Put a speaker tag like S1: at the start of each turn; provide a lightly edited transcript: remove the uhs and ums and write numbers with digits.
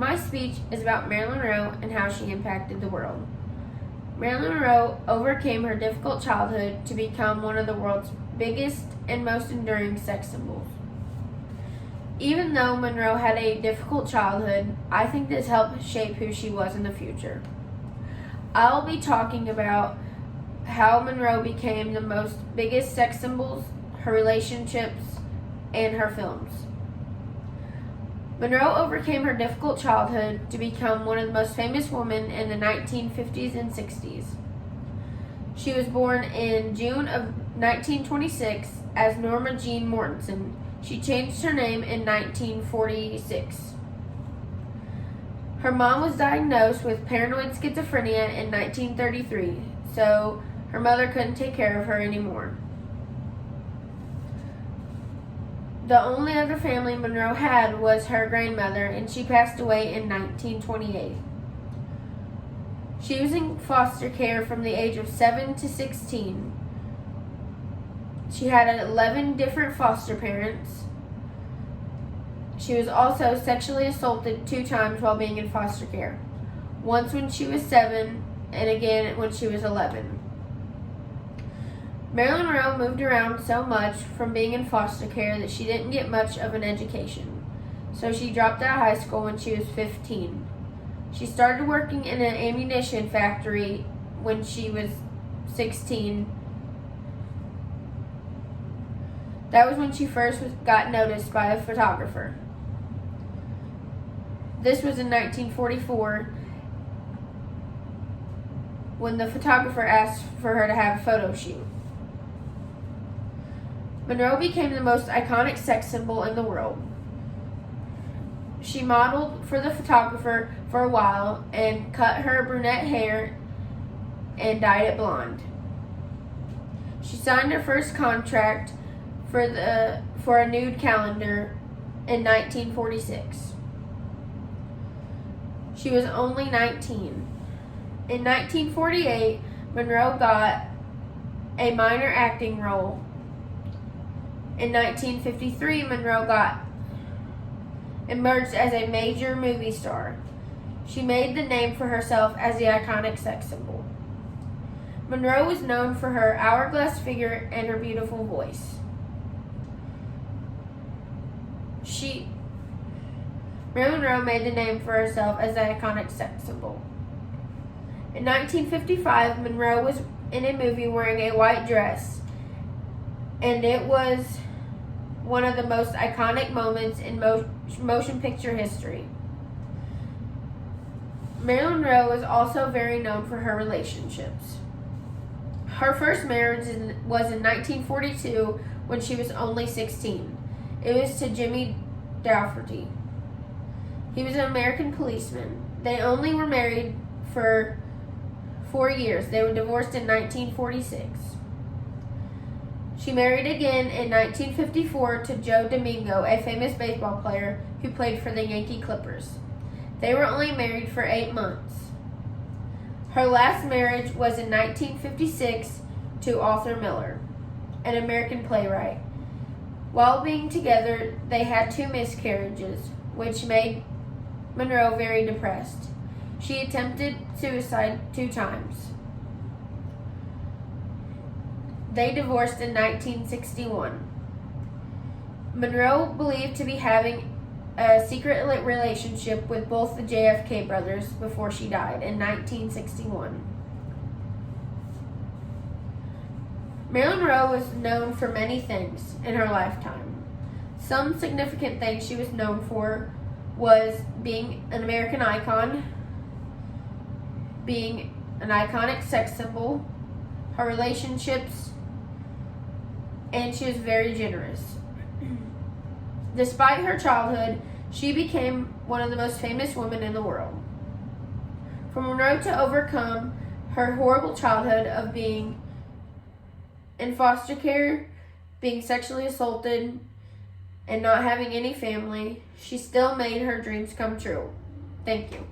S1: My speech is about Marilyn Monroe and how she impacted the world. Marilyn Monroe overcame her difficult childhood to become one of the world's biggest and most enduring sex symbols. Even though Monroe had a difficult childhood, I think this helped shape who she was in the future. I'll be talking about how Monroe became the biggest sex symbols, her relationships, and her films. Monroe overcame her difficult childhood to become one of the most famous women in the 1950s and 60s. She was born in June of 1926 as Norma Jean Mortensen. She changed her name in 1946. Her mom was diagnosed with paranoid schizophrenia in 1933, so her mother couldn't take care of her anymore. The only other family Monroe had was her grandmother, and she passed away in 1928. She was in foster care from the age of 7 to 16. She had 11 different foster parents. She was also sexually assaulted 2 times while being in foster care. Once when she was 7 and again when she was 11. Marilyn Monroe moved around so much from being in foster care that she didn't get much of an education. So she dropped out of high school when she was 15. She started working in an ammunition factory when she was 16. That was when she first got noticed by a photographer. This was in 1944 when the photographer asked for her to have a photo shoot. Monroe became the most iconic sex symbol in the world. She modeled for the photographer for a while and cut her brunette hair and dyed it blonde. She signed her first contract for a nude calendar in 1946. She was only 19. In 1948, Monroe got a minor acting role. In 1953, Monroe emerged as a major movie star. She made the name for herself as the iconic sex symbol. Monroe was known for her hourglass figure and her beautiful voice. Marilyn Monroe made the name for herself as the iconic sex symbol. In 1955, Monroe was in a movie wearing a white dress, and it was one of the most iconic moments in motion picture history. Marilyn Monroe was also very known for her relationships. Her first marriage was in 1942 when she was only 16. It was to Jimmy Dougherty. He was an American policeman. They only were married for 4 years. They were divorced in 1946. She married again in 1954 to Joe Domingo, a famous baseball player who played for the Yankee Clippers. They were only married for 8 months. Her last marriage was in 1956 to Arthur Miller, an American playwright. While being together, they had 2 miscarriages, which made Monroe very depressed. She attempted suicide 2 times. They divorced in 1961. Monroe believed to be having a secret relationship with both the JFK brothers before she died in 1961. Marilyn Monroe was known for many things in her lifetime. Some significant things she was known for was being an American icon, being an iconic sex symbol, her relationships, and she was very generous. Despite her childhood, she became one of the most famous women in the world. For Monroe to overcome her horrible childhood of being in foster care, being sexually assaulted, and not having any family, she still made her dreams come true. Thank you.